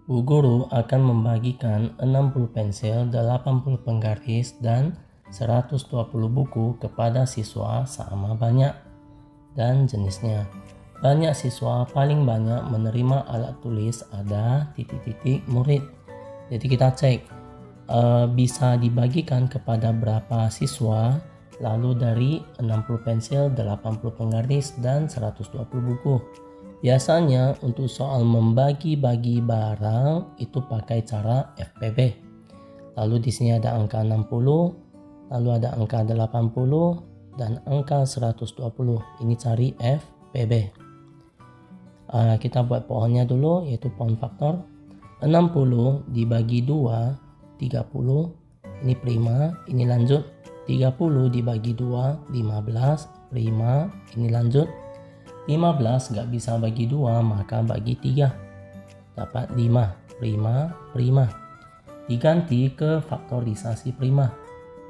Bu guru akan membagikan 60 pensil, 80 penggaris, dan 120 buku kepada siswa sama banyak dan jenisnya. Banyak siswa paling banyak menerima alat tulis ada titik-titik murid. Jadi kita cek bisa dibagikan kepada berapa siswa, lalu dari 60 pensil, 80 penggaris, dan 120 buku. Biasanya untuk soal membagi-bagi barang itu pakai cara FPB. Lalu di sini ada angka 60, lalu ada angka 80 dan angka 120. Ini cari FPB. Kita buat pohonnya dulu, yaitu pohon faktor. 60 dibagi 2, 30. Ini prima, ini lanjut. 30 dibagi 2, 15. Prima, ini lanjut. 15 nggak bisa bagi 2, maka bagi 3, dapat 5. Prima diganti ke faktorisasi prima.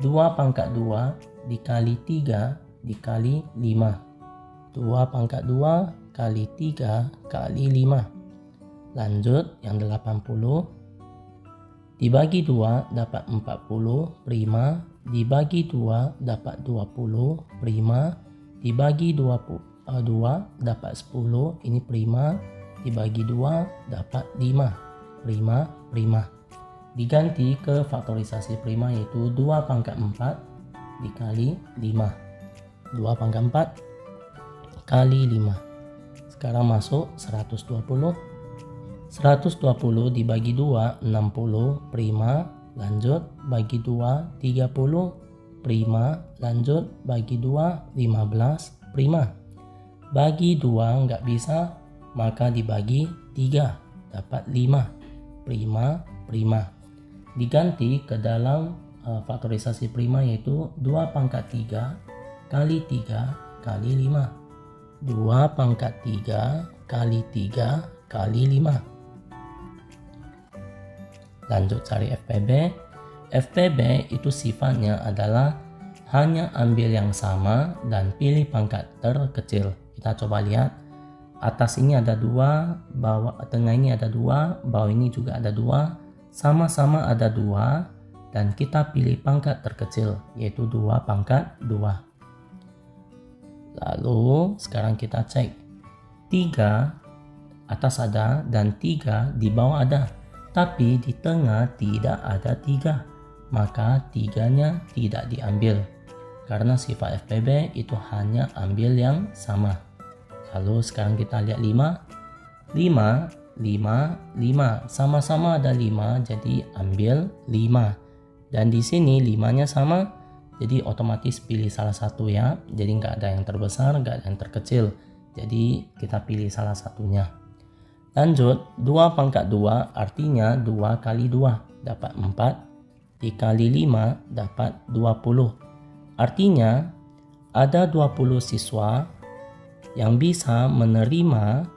2 pangkat 2 dikali 3 dikali 5. 2 pangkat 2 kali 3 kali 5. Lanjut yang 80 dibagi 2 dapat 40. Prima dibagi 2 dapat 20. Prima dibagi 2 dapat 10. Ini prima dibagi 2 dapat 5. Prima diganti ke faktorisasi prima, yaitu 2 pangkat 4 dikali 5. 2 pangkat 4 kali 5. Sekarang masuk 120. 120 dibagi 2 60. Prima lanjut bagi 2 30. Prima lanjut bagi 2 15. Prima bagi 2 nggak bisa, maka dibagi 3 dapat 5. Prima diganti ke dalam faktorisasi prima, yaitu 2 pangkat 3 kali 3 kali 5. 2 pangkat 3 kali 3 kali 5. Lanjut cari FPB. FPB itu sifatnya adalah hanya ambil yang sama dan pilih pangkat terkecil. Kita coba lihat, atas ini ada 2, bawah tengah ini ada 2, bawah ini juga ada 2, sama-sama ada 2, dan kita pilih pangkat terkecil, yaitu 2 pangkat 2. Lalu sekarang kita cek, 3 atas ada dan 3 di bawah ada, tapi di tengah tidak ada 3, maka 3-nya tidak diambil karena sifat FPB itu hanya ambil yang sama. Lalu sekarang kita lihat 5, sama-sama ada 5, jadi ambil 5. Dan di sini 5-nya sama, jadi otomatis pilih salah satu ya. Jadi nggak ada yang terbesar, nggak ada yang terkecil. Jadi kita pilih salah satunya. Lanjut, 2 pangkat 2 artinya 2 kali 2 dapat 4, dikali 5 dapat 20. Artinya ada 20 siswa yang bisa menerima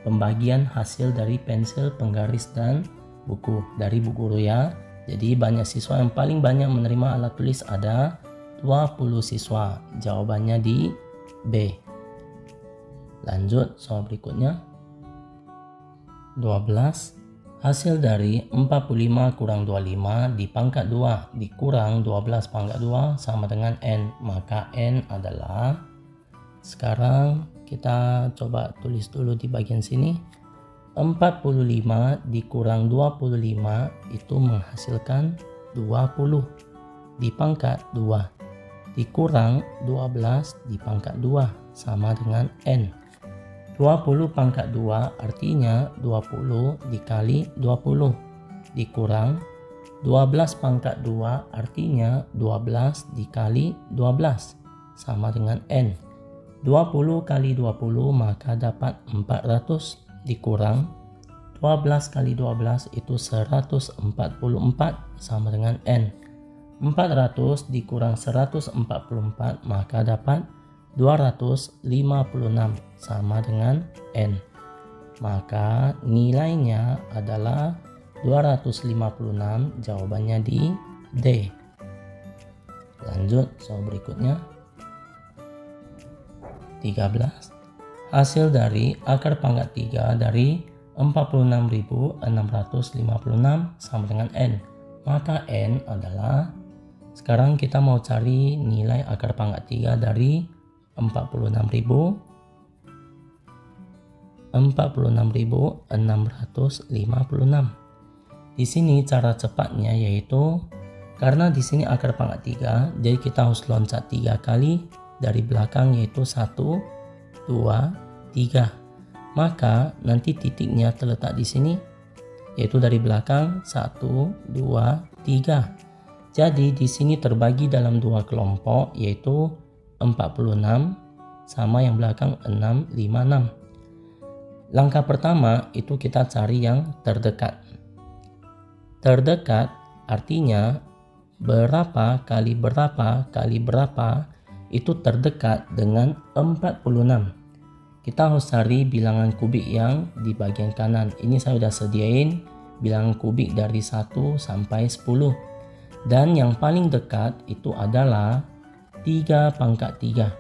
pembagian hasil dari pensil, penggaris, dan buku dari Bu Guru ya. Jadi banyak siswa yang paling banyak menerima alat tulis ada 20 siswa. Jawabannya di B. Lanjut soal berikutnya. 12. Hasil dari 45 kurang 25 di pangkat 2 dikurang 12 pangkat 2 sama dengan N. Maka N adalah, sekarang kita coba tulis dulu di bagian sini. 45 dikurang 25 itu menghasilkan 20 di pangkat 2. Dikurang 12 di pangkat 2 sama dengan N. 20 pangkat 2 artinya 20 dikali 20. Dikurang 12 pangkat 2 artinya 12 dikali 12 sama dengan N. 20 kali 20 maka dapat 400, dikurang 12 kali 12 itu 144 sama dengan N. 400 dikurang 144 maka dapat 256 sama dengan N. Maka nilainya adalah 256 jawabannya di D. Lanjut soal berikutnya. 13. Hasil dari akar pangkat 3 dari 46.656 sama dengan N. Maka N adalah, sekarang kita mau cari nilai akar pangkat 3 dari 46.656. Di sini cara cepatnya yaitu, karena di sini akar pangkat 3, jadi kita harus loncat 3 kali dari belakang, yaitu 1, 2, 3. Maka nanti titiknya terletak di sini, yaitu dari belakang 1, 2, 3. Jadi di sini terbagi dalam 2 kelompok, yaitu 46 sama yang belakang 656. Langkah pertama itu kita cari yang terdekat. Terdekat artinya berapa kali berapa kali berapa itu terdekat dengan 46. Kita harus cari bilangan kubik yang di bagian kanan. Ini saya sudah sediain bilangan kubik dari 1 sampai 10. Dan yang paling dekat itu adalah 3 pangkat 3.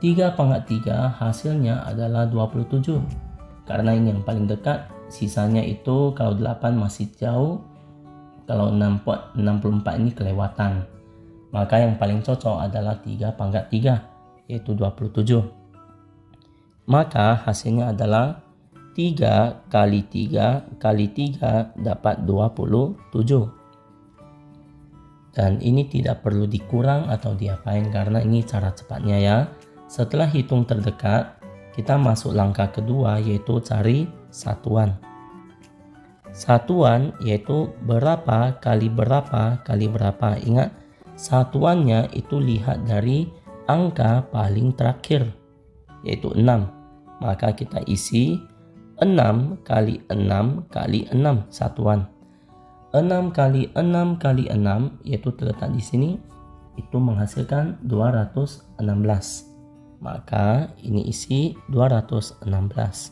3 pangkat 3 hasilnya adalah 27. Karena ini yang paling dekat, sisanya itu kalau 8 masih jauh, kalau 64 ini kelewatan. Maka yang paling cocok adalah 3 pangkat 3, yaitu 27. Maka hasilnya adalah 3 kali 3 kali 3 dapat 27. Dan ini tidak perlu dikurang atau diapain karena ini cara cepatnya ya. Setelah hitung terdekat, kita masuk langkah kedua yaitu cari satuan. Satuan yaitu berapa kali berapa kali berapa. Ingat, satuannya itu lihat dari angka paling terakhir yaitu 6. Maka kita isi 6 kali 6 kali 6 satuan. 6 kali 6 kali 6 yaitu terletak di sini, itu menghasilkan 216. Maka ini isi 216.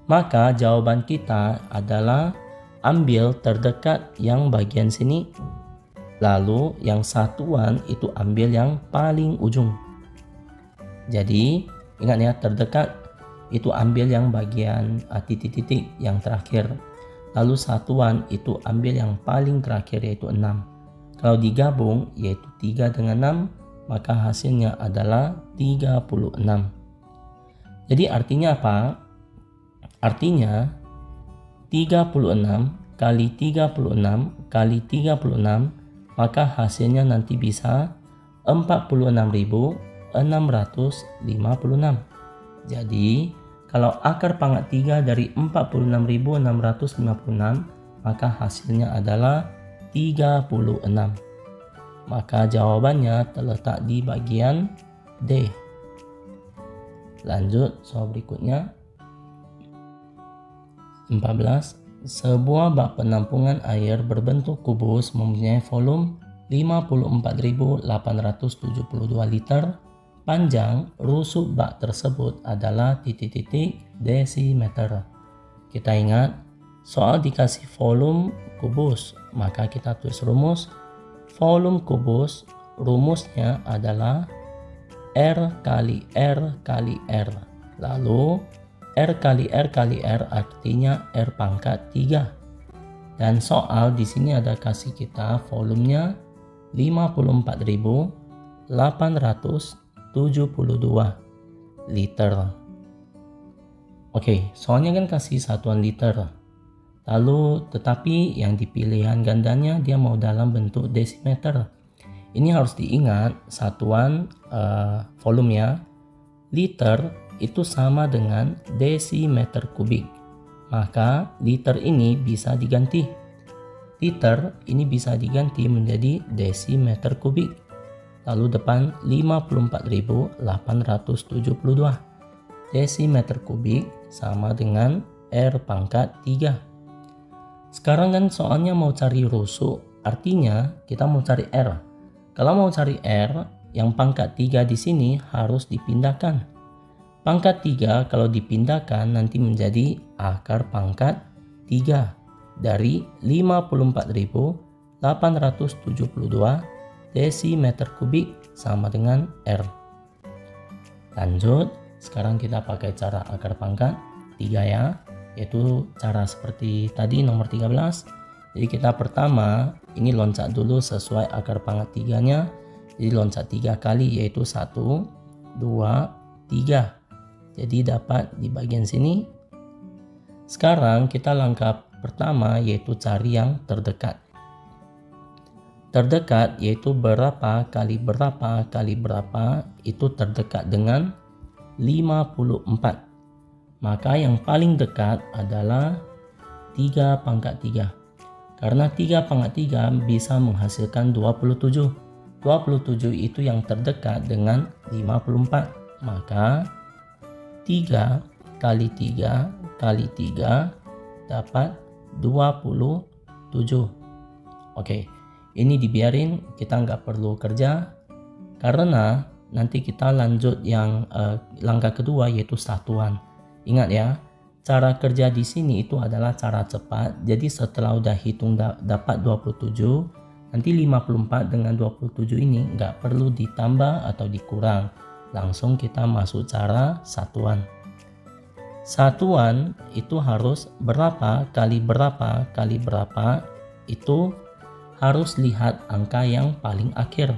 Maka jawaban kita adalah ambil terdekat yang bagian sini, lalu yang satuan itu ambil yang paling ujung. Jadi ingat ya, terdekat itu ambil yang bagian titik-titik yang terakhir, lalu satuan itu ambil yang paling terakhir yaitu 6. Kalau digabung yaitu 3 dengan 6, maka hasilnya adalah 36. Jadi artinya apa? Artinya 36 kali 36 kali 36, maka hasilnya nanti bisa 46.656. Jadi kalau akar pangkat 3 dari 46.656, maka hasilnya adalah 36. Maka jawabannya terletak di bagian D. Lanjut soal berikutnya. 14. Sebuah bak penampungan air berbentuk kubus mempunyai volume 54.872 liter. Panjang rusuk bak tersebut adalah titik-titik desimeter. Kita ingat, soal dikasih volume kubus, maka kita tulis rumus. Volume kubus rumusnya adalah R kali R kali R. Lalu R kali R kali R artinya R pangkat 3. Dan soal di sini ada kasih kita volumenya 54.872 liter. Oke, soalnya kan kasih satuan liter. Lalu tetapi yang di pilihan gandanya dia mau dalam bentuk desimeter. Ini harus diingat satuan volumenya. Liter itu sama dengan desimeter kubik. Maka liter ini bisa diganti. Liter ini bisa diganti menjadi desimeter kubik. Lalu depan 54.872. Desimeter kubik sama dengan R pangkat 3. Sekarang kan soalnya mau cari rusuk, artinya kita mau cari R. Kalau mau cari R, yang pangkat 3 di sini harus dipindahkan. Pangkat 3 kalau dipindahkan nanti menjadi akar pangkat 3. dari 54.872 desimeter kubik sama dengan R. Lanjut, sekarang kita pakai cara akar pangkat 3 ya, yaitu cara seperti tadi nomor 13. Jadi kita pertama ini loncat dulu sesuai akar pangkat 3-nya. Jadi loncat 3 kali, yaitu 1, 2, 3. Jadi dapat di bagian sini. Sekarang kita langkah pertama yaitu cari yang terdekat. Terdekat yaitu berapa kali berapa kali berapa, itu terdekat dengan 54. Maka yang paling dekat adalah 3 pangkat 3. Karena 3 pangkat 3 bisa menghasilkan 27. 27 itu yang terdekat dengan 54. Maka 3 kali 3 kali 3 dapat 27. Oke. Ini dibiarin, kita nggak perlu kerja karena nanti kita lanjut yang langkah kedua yaitu satuan. Ingat ya, cara kerja di sini itu adalah cara cepat. Jadi setelah udah hitung dapat 27, nanti 54 dengan 27 ini nggak perlu ditambah atau dikurang. Langsung kita masuk cara satuan. Satuan itu harus berapa kali berapa kali berapa, itu harus lihat angka yang paling akhir.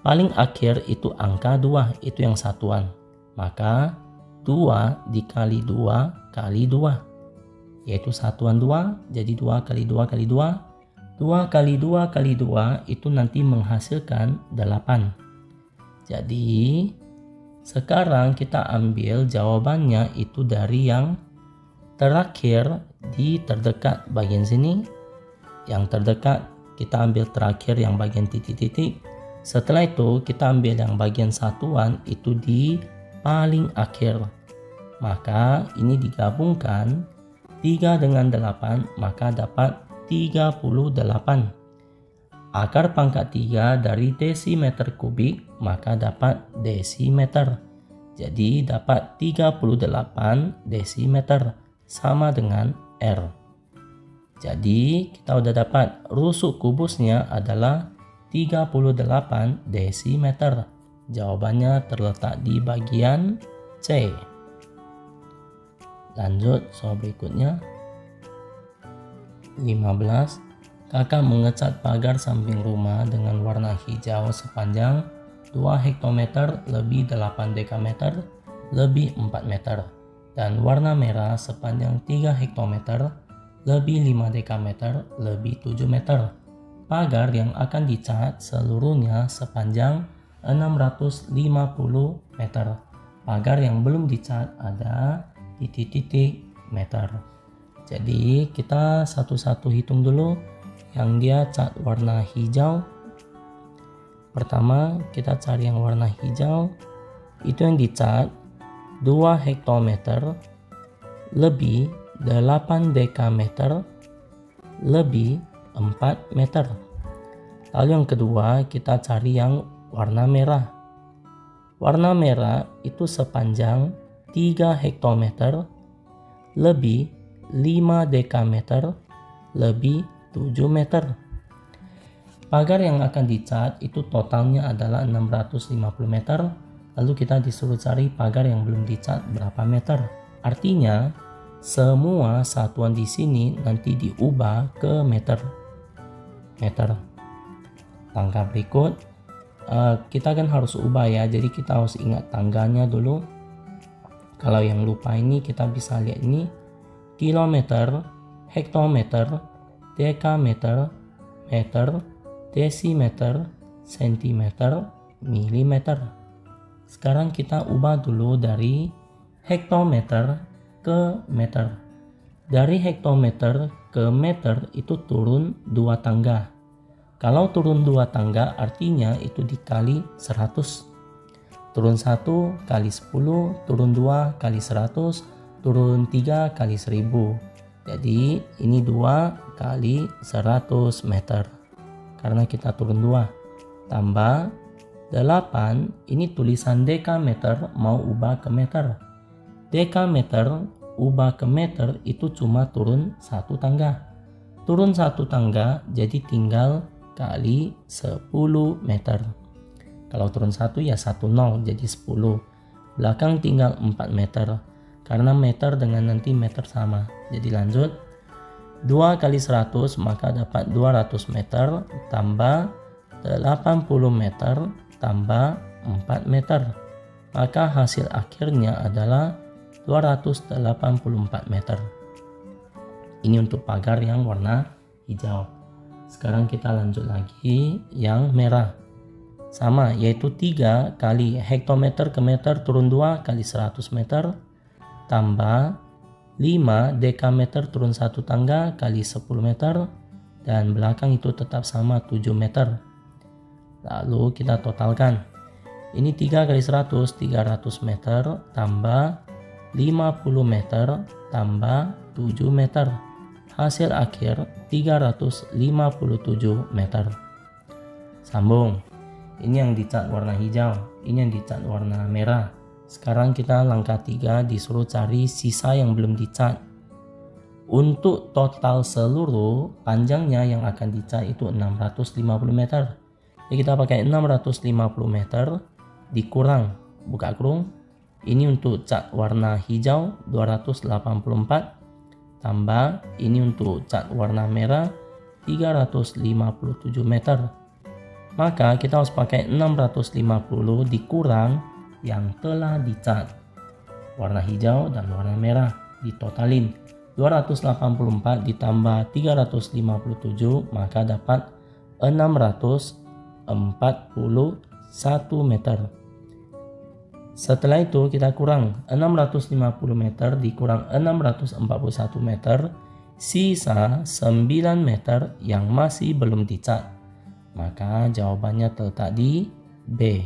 Paling akhir itu angka 2, itu yang satuan. Maka 2 dikali 2 kali 2, yaitu satuan 2, jadi 2 kali 2 kali 2. 2 kali 2 kali 2 itu nanti menghasilkan 8. Jadi sekarang kita ambil jawabannya itu dari yang terakhir di terdekat bagian sini. Yang terdekat kita ambil terakhir yang bagian titik-titik. Setelah itu kita ambil yang bagian satuan itu di paling akhir. Maka ini digabungkan 3 dengan 8, maka dapat 38. Akar pangkat 3 dari desimeter kubik, maka dapat desimeter. Jadi dapat 38 desimeter sama dengan R. Jadi kita udah dapat rusuk kubusnya adalah 38 desimeter. Jawabannya terletak di bagian C. Lanjut soal berikutnya. 15. Kakak mengecat pagar samping rumah dengan warna hijau sepanjang 2 hektometer lebih 8 dekameter lebih 4 meter. Dan warna merah sepanjang 3 hektometer lebih 5 dekameter lebih 7 meter. Pagar yang akan dicat seluruhnya sepanjang 650 meter. Pagar yang belum dicat ada di titik meter. Jadi kita satu-satu hitung dulu yang dia cat warna hijau. Pertama kita cari yang warna hijau, itu yang dicat 2 hektometer lebih 8 dekameter lebih 4 meter. Lalu yang kedua kita cari yang warna merah. Warna merah itu sepanjang 3 hektometer lebih 5 dekameter lebih 7 meter. Pagar yang akan dicat itu totalnya adalah 650 meter. Lalu kita disuruh cari pagar yang belum dicat berapa meter. Artinya semua satuan di sini nanti diubah ke meter. Langkah berikut, kita kan harus ubah ya. Jadi kita harus ingat tangganya dulu. Kalau yang lupa ini kita bisa lihat ini kilometer, hektometer, dekameter, meter, desimeter, sentimeter, milimeter. Sekarang kita ubah dulu dari hektometer ke meter. Dari hektometer ke meter itu turun 2 tangga. Kalau turun 2 tangga artinya itu dikali 100. Turun 1 kali 10, turun 2 kali 100, turun 3 kali 1000. Jadi ini 2 kali 100 meter. Karena kita turun 2. Tambah 8, ini tulisan dekameter mau ubah ke meter. Dekameter ubah ke meter itu cuma turun 1 tangga. Turun 1 tangga jadi tinggal kali 10 meter. Kalau turun 1 ya 1 0 jadi 10. Belakang tinggal 4 meter. Karena meter dengan nanti meter sama. Jadi lanjut. 2 kali 100 maka dapat 200 meter tambah 80 meter tambah 4 meter. Maka hasil akhirnya adalah 284 meter. Ini untuk pagar yang warna hijau. Sekarang kita lanjut lagi yang merah. Sama, yaitu 3 kali hektometer ke meter turun 2 kali 100 meter tambah 5 dekameter turun 1 tangga kali 10 meter dan belakang itu tetap sama 7 meter. Lalu kita totalkan. Ini 3 kali 100 300 meter tambah 50 meter tambah 7 meter. Hasil akhir 357 meter. Sambung. Ini yang dicat warna hijau, ini yang dicat warna merah. Sekarang kita langkah 3 disuruh cari sisa yang belum dicat. Untuk total seluruh panjangnya yang akan dicat itu 650 meter. Jadi kita pakai 650 meter dikurang, buka kurung. Ini untuk cat warna hijau 284 tambah ini untuk cat warna merah 357 meter. Maka kita harus pakai 650 dikurang yang telah dicat warna hijau dan warna merah, ditotalin 284 ditambah 357 maka dapat 641 meter. Setelah itu kita kurang 650 meter dikurang 641 meter, sisa 9 meter yang masih belum dicat. Maka jawabannya terletak di B.